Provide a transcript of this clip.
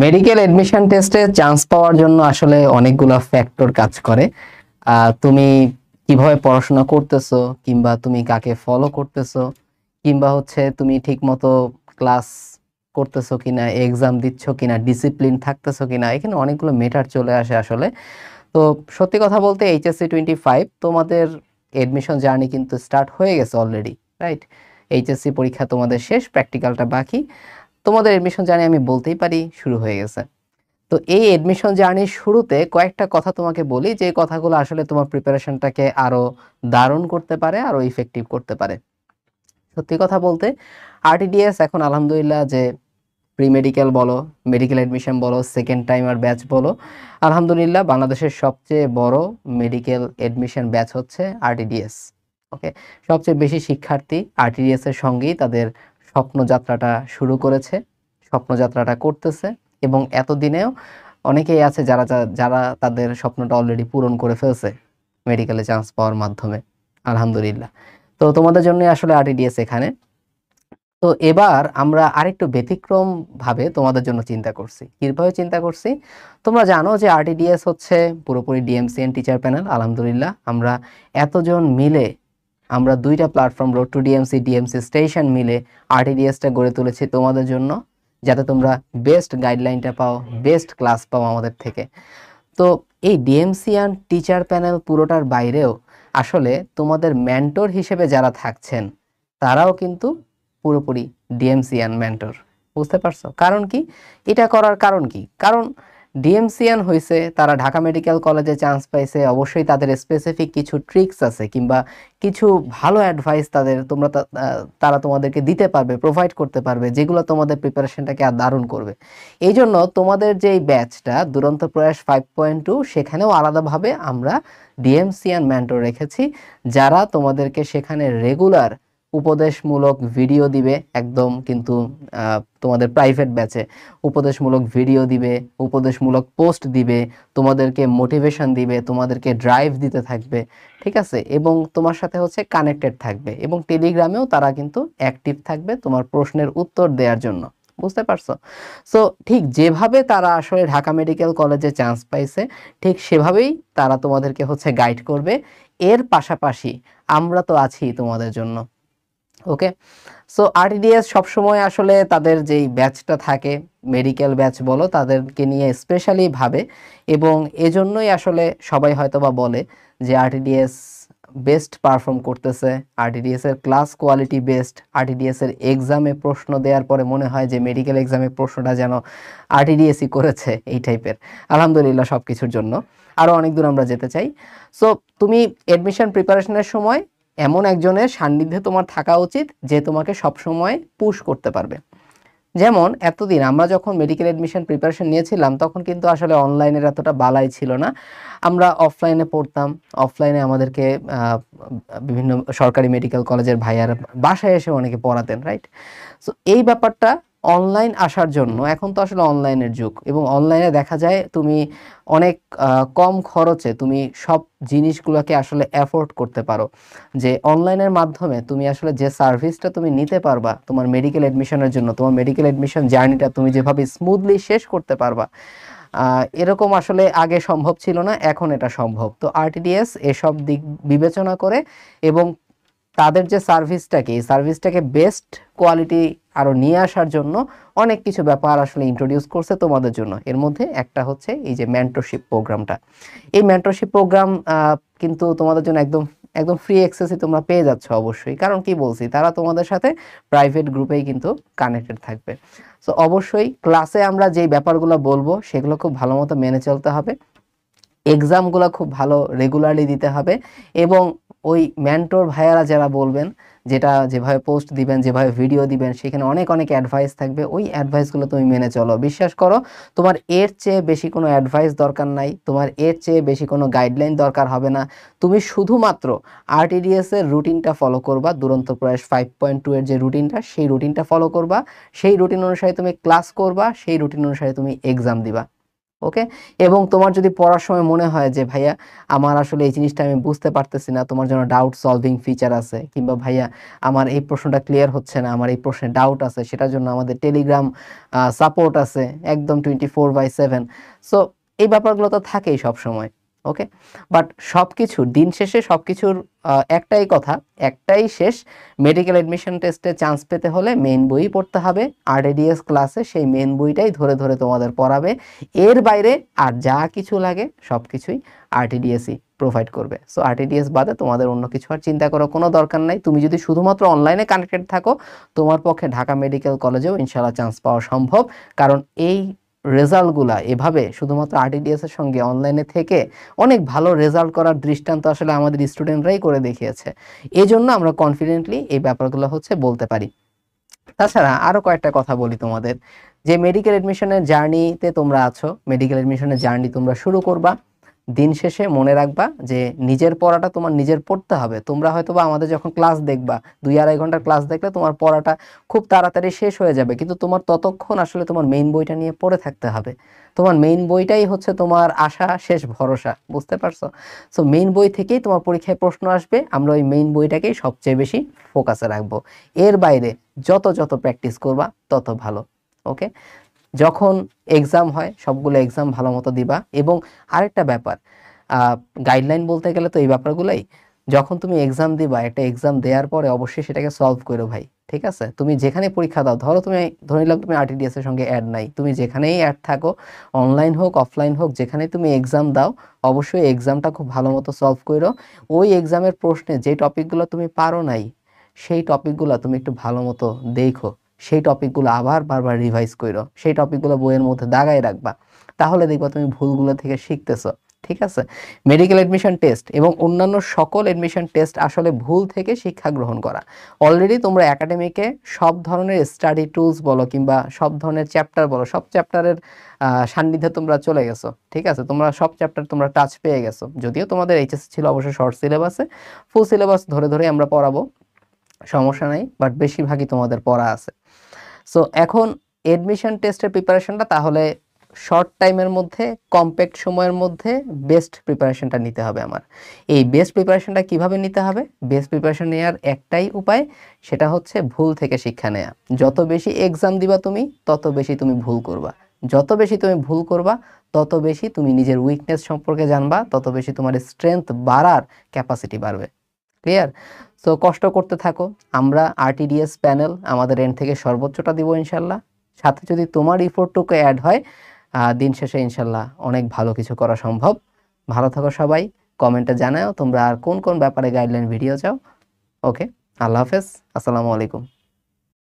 Medical admission টেস্টে chance পাওয়ার জন্য আসলে অনেকগুলো ফ্যাক্টর কাজ করে। তুমি কিভাবে পড়াশোনা করতেছো, কিংবা তুমি কাকে ফলো করতেছো, কিংবা হচ্ছে তুমি ঠিকমতো ক্লাস করতেছো কিনা, এক্সাম দিচ্ছ কিনা, ডিসিপ্লিন থাকতেছো কিনা, এখানে অনেকগুলো মেটার চলে আসে আসলে। তো সত্যি কথা বলতে HSC 25 তোমাদের এডমিশন জার্নি কিন্তু স্টার্ট হয়ে গেছে অলরেডি, রাইট? এইচএসসি পরীক্ষা তোমাদের শেষ, প্র্যাকটিক্যালটা বাকি। তোমাদের এডমিশন জার্নি আমি বলতেই পারি শুরু হয়ে গেছে। তো এই এডমিশন জার্নির শুরুতে কয়েকটা কথা তোমাকে বলি, যে কথাগুলো আসলে তোমার প্রিপারেশনটাকে আরো দারুণ করতে পারে, আরো ইফেক্টিভ করতে পারে। সত্যি কথা বলতে আরটিডিএস এখন আলহামদুলিল্লাহ, যে প্রি মেডিকেল বলো, মেডিকেল এডমিশন বলো, সেকেন্ড টাইমার ব্যাচ বলো, আলহামদুলিল্লাহ বাংলাদেশের সবচেয়ে বড় মেডিকেল এডমিশন ব্যাচ হচ্ছে আরটিডিএস। ওকে, সবচেয়ে বেশি শিক্ষার্থী আরটিডিএস এর সঙ্গেই তাদের স্বপ্নযাত্রাটা শুরু করেছে, স্বপ্নযাত্রাটা করতেছে, এবং এতদিনেও অনেকেই আছে যারা যারা তাদের স্বপ্নটা অলরেডি পূরণ করে ফেলছে মেডিকেলে চান্স পাওয়ার মাধ্যমে, আলহামদুলিল্লাহ। তো তোমাদের জন্য আসলে আরটিডিএস এখানে। তো এবার আমরা আরেকটু ব্যতিক্রম ভাবে তোমাদের জন্য চিন্তা করছি। কিভাবে চিন্তা করছি? তোমরা জানো যে আরটিডিএস হচ্ছে পুরোপুরি ডিএমসিএন টিচার প্যানেল। আলহামদুলিল্লাহ আমরা এতজন মিলে, আমরা দুইটা platform road to DMC, DMC station মিলে আরটিডিএসটা গড়ে তুলেছি তোমাদের জন্য, যাতে তোমরা বেস্ট গাইডলাইনটা পাও, বেস্ট ক্লাস পাও আমাদের থেকে। তো এই ডিএমসিএন টিচার প্যানেল পুরোটার বাইরেও আসলে তোমাদের মেন্টর হিসেবে যারা থাকছেন, তারাও কিন্তু পুরোপুরি ডিএমসিএন মেন্টর। বুঝতে পারছো কারণ কি? এটা করার কারণ কি? কারণ ডিএমসিএন হয়েছে, তারা ঢাকা মেডিকেল কলেজে চান্স পাইছে, অবশ্যই তাদের স্পেসিফিক কিছু ট্রিক্স আছে, কিংবা কিছু ভালো অ্যাডভাইস তারা তোমাদেরকে দিতে পারবে, প্রোভাইড করতে পারবে, যেগুলো তোমাদের প্রিপারেশনটাকে আর দারুণ করবে। এই জন্য তোমাদের যে ব্যাচটা দুরন্ত প্রয়াস 5.2, সেখানেও আলাদাভাবে আমরা ডিএমসিএন মেন্টর রেখেছি, যারা তোমাদেরকে সেখানে রেগুলার উপদেশমূলক ভিডিও দিবে। একদম কিন্তু তোমাদের প্রাইভেট ব্যাচে উপদেশমূলক ভিডিও দিবে, উপদেশমূলক পোস্ট দিবে, তোমাদেরকে মোটিভেশন দিবে, তোমাদেরকে ড্রাইভ দিতে থাকবে, ঠিক আছে? এবং তোমার সাথে হচ্ছে কানেক্টেড থাকবে, এবং টেলিগ্রামেও তারা কিন্তু অ্যাক্টিভ থাকবে তোমার প্রশ্নের উত্তর দেওয়ার জন্য। বুঝতে পারছো? সো ঠিক যেভাবে তারা আসলে ঢাকা মেডিকেল কলেজে চান্স পাইছে, ঠিক সেভাবেই তারা তোমাদেরকে হচ্ছে গাইড করবে। এর পাশাপাশি আমরা তো আছি তোমাদের জন্য। ওকে, সো আরটিডিএস সবসময় আসলে তাদের যেই ব্যাচটা থাকে, মেডিকেল ব্যাচ বলো, তাদেরকে নিয়ে স্পেশালি ভাবে, এবং এজন্যই আসলে সবাই হয়তোবা বলে যে আরটিডিএস বেস্ট পারফর্ম করতেছে, আরটিডিএস এর ক্লাস কোয়ালিটি বেস্ট, আরটিডিএস এর এক্সামে প্রশ্ন দেওয়ার পরে মনে হয় যে মেডিকেল এক্সামে প্রশ্নটা যেন আরটিডিএসই করেছে, এই টাইপের। আলহামদুলিল্লাহ সব কিছুর জন্য আরও অনেক দূর আমরা যেতে চাই। সো তুমি এডমিশন প্রিপারেশনের সময় এমন একজনের সান্নিধ্যে তোমার থাকা উচিত, যে তোমাকে সবসময় পুশ করতে পারবে। যেমন এতদিন আমরা যখন মেডিকেল এডমিশন প্রিপারেশন নিয়েছিলাম, তখন কিন্তু আসলে অনলাইনের এতটা বালাই ছিল না, আমরা অফলাইনে পড়তাম। অফলাইনে আমাদেরকে বিভিন্ন সরকারি মেডিকেল কলেজের ভাইয়ারা বাসায় এসে অনেকে পড়াতেন, রাইট? সো এই ব্যাপারটা অনলাইন আসার জন্য, এখন তো আসলে অনলাইনের যুগ, এবং অনলাইনে দেখা যায় তুমি অনেক কম খরচে তুমি সব জিনিসগুলোকে আসলে অ্যাফোর্ড করতে পারো। যে অনলাইনের মাধ্যমে তুমি আসলে যে সার্ভিসটা তুমি নিতে পারবা তোমার মেডিকেল এডমিশনের জন্য, তোমার মেডিকেল এডমিশন জার্নিটা তুমি যেভাবে স্মুথলি শেষ করতে পারবা, এরকম আসলে আগে সম্ভব ছিল না, এখন এটা সম্ভব। তো আরটিডিএস এসব দিক বিবেচনা করে, এবং তাদের যে সার্ভিসটাকে, এই সার্ভিসটাকে বেস্ট কোয়ালিটি আরও নিয়ে আসার জন্য অনেক কিছু ব্যাপার আসলে ইন্ট্রোডিউস করছে তোমাদের জন্য। এর মধ্যে একটা হচ্ছে এই যে মেন্টরশিপ প্রোগ্রামটা। এই মেন্টরশিপ প্রোগ্রাম কিন্তু তোমাদের জন্য একদম একদম ফ্রি অ্যাক্সেসই তোমরা পেয়ে যাচ্ছ অবশ্যই। কারণ কি বলছি, তারা তোমাদের সাথে প্রাইভেট গ্রুপেই কিন্তু কানেক্টেড থাকবে। সো অবশ্যই ক্লাসে আমরা যেই ব্যাপারগুলো বলবো সেগুলো খুব ভালো মতো মেনে চলতে হবে, এক্সামগুলো খুব ভালো রেগুলারলি দিতে হবে, এবং ওই মেন্টর ভাইয়ারা যারা বলবেন, যেটা যেভাবে পোস্ট দিবেন, যেভাবে ভিডিও দিবেন, সেখানে অনেক অনেক অ্যাডভাইস থাকবে, ওই অ্যাডভাইসগুলো তুমি মেনে চলো। বিশ্বাস করো, তোমার এর চেয়ে বেশি কোনো অ্যাডভাইস দরকার নাই, তোমার এর চেয়ে বেশি কোনো গাইডলাইন দরকার হবে না। তুমি শুধুমাত্র আরটিডিএস এর রুটিনটা ফলো করবা, দুরন্ত প্রয়াস 5.2 এর যে রুটিনটা, সেই রুটিনটা ফলো করবা, সেই রুটিন অনুসারে তুমি ক্লাস করবা, সেই রুটিন অনুসারে তুমি এক্সাম দিবা। ওকে। এবং তোমার যদি পড়ার সময় মনে হয় যে ভাইয়া আমার আসলে এই জিনিসটা আমি বুঝতে পারতেছি না, তোমার জন্য ডাউট সলভিং ফিচার আছে, কিংবা ভাইয়া আমার এই প্রশ্নটা ক্লিয়ার হচ্ছে না, আমার এই প্রশ্নে ডাউট আছে, সেটার জন্য আমাদের টেলিগ্রাম সাপোর্ট আছে একদম 24/7। সো এই ব্যাপারগুলো তো থাকেই সব সময়। ওকে। বাট সবকিছুর দিন শেষে সবকিছুর একটাই কথা, একটাই শেষ, মেডিকেল এডমিশন টেস্টে চান্স পেতে হলে মেইন বই পড়তে হবে। আরটিডিএস ক্লাসে সেই মেইন বইটাই ধরে ধরে তোমাদের পড়াবে। এর বাইরে আর যা কিছু লাগে সব কিছুই আরটিডিএসই প্রোভাইড করবে। সো আরটিডিএস বাদে তোমাদের অন্য কিছু আর চিন্তা করার কোনো দরকার নাই। তুমি যদি শুধুমাত্র অনলাইনে কানেক্টেড থাকো, তোমার পক্ষে ঢাকা মেডিকেল কলেজেও ইনশাল্লাহ চান্স পাওয়া সম্ভব। কারণ এই রেজাল্টগুলা এভাবে শুধুমাত্র আরটিডিএস এর সঙ্গে অনলাইনে থেকে অনেক ভালো রেজাল্ট করার দৃষ্টান্ত আসলে আমাদের স্টুডেন্টরাই করে দেখিয়েছে। এই জন্য আমরা কনফিডেন্টলি এই ব্যাপারগুলো বলতে পারি। তাছাড়া আরো কয়েকটা কথা বলি তোমাদের, যে মেডিকেল এডমিশনের জার্নিতে তোমরা আছো, মেডিকেল এডমিশনের জার্নি তোমরা শুরু করবা, দিন শেষে মনে রাখবা যে নিজের পড়াটা তোমার নিজের পড়তে হবে। তোমরা হয়তোবা আমাদের যখন ক্লাস দেখবা, 2-2.5 ঘন্টার ক্লাস দেখলে তোমার পড়াটা খুব তাড়াতাড়ি শেষ হয়ে যাবে, কিন্তু তোমার ততক্ষণ আসলে তোমার মেইন বইটা নিয়ে পড়ে থাকতে হবে। তোমার মেইন বইটাই হচ্ছে তোমার আশা শেষ ভরসা, বুঝতে পারছো? সো মেইন বই থেকেই তোমার পরীক্ষায় প্রশ্ন আসবে, আমরা ওই মেইন বইটাকেই সবচেয়ে বেশি ফোকাসে রাখবো। এর বাইরে যত যত প্র্যাকটিস করবা তত ভালো। ওকে। যখন এক্সাম হয় সবগুলো এক্সাম ভালো মতো দিবা। এবং আরেকটা ব্যাপার, গাইডলাইন বলতে গেলে তো এই ব্যাপারগুলোই, যখন তুমি এক্সাম দিবা, একটা এক্সাম দেওয়ার পরে অবশ্যই সেটাকে সলভ করো ভাই, ঠিক আছে? তুমি যেখানে পরীক্ষা দাও, ধরে নিলাম তুমি আরটিডিএস এর সঙ্গে অ্যাড নাই, তুমি যেখানেই অ্যাড থাকো, অনলাইন হোক অফলাইন হোক, যেখানে তুমি এক্সাম দাও, অবশ্যই এক্সামটা খুব ভালো মতো সলভ করো। ওই এক্সামের প্রশ্নে যে টপিকগুলো তুমি পারো নাই, সেই টপিকগুলো তুমি একটু ভালো মতো দেখো, সেই টপিকগুলো আবার বারবার রিভাইজ করো, সেই টপিকগুলো বইয়ের মধ্যে দাগায় রাখবা, তাহলে দেখবা তুমি ভুলগুলো থেকে শিখতেছো। ঠিক আছে? মেডিকেল এডমিশন টেস্ট এবং অন্যান্য সকল এডমিশন টেস্ট আসলে ভুল থেকে শিক্ষা গ্রহণ করা। অলরেডি তোমরা একাডেমিকে সব ধরনের স্টাডি টুলস বলো কিংবা সব ধরনের চ্যাপ্টার বলো, সব চ্যাপ্টারের সান্নিধ্যে তোমরা চলে গেছো। ঠিক আছে? তোমরা সব চ্যাপ্টার তোমরা টাচ পেয়ে গেছো। যদিও তোমাদের এইচএসসি ছিল অবশ্যই শর্ট সিলেবাসে, ফুল সিলেবাস ধরে ধরে আমরা পড়াবো, সমস্যা নাই, বাট বেশিরভাগই তোমাদের পড়া আছে। সো এখন এডমিশন টেস্টের প্রিপারেশনটা তাহলে শর্ট টাইমের মধ্যে, কম্প্যাক্ট সময়ের মধ্যে বেস্ট প্রিপারেশনটা নিতে হবে আমার। এই বেস্ট প্রিপারেশনটা কিভাবে নিতে হবে? বেস্ট প্রিপারেশন নেওয়ার একটাই উপায়, সেটা হচ্ছে ভুল থেকে শিক্ষা নেওয়া। যত বেশি এক্সাম দিবা তুমি, তত বেশি তুমি ভুল করবা। যত বেশি তুমি ভুল করবা, তত বেশি তুমি নিজের উইকনেস সম্পর্কে জানবা, তত বেশি তোমার স্ট্রেংথ বাড়ার ক্যাপাসিটি বাড়বে। ক্লিয়ার? সো কষ্ট করতে থাকো। আমরা আরটিডিএস প্যানেল আমাদের এন্ড থেকে সর্বোচ্চটা দিব ইনশাল্লাহ। সাথে যদি তোমার ইফোর্টটুকু অ্যাড হয়, দিন শেষে ইনশাল্লাহ অনেক ভালো কিছু করা সম্ভব। ভালো থাকো সবাই। কমেন্টে জানাও তোমরা আর কোন কোন ব্যাপারে গাইডলাইন ভিডিও চাও। ওকে, আল্লাহ হাফেজ, আসসালামু আলাইকুম।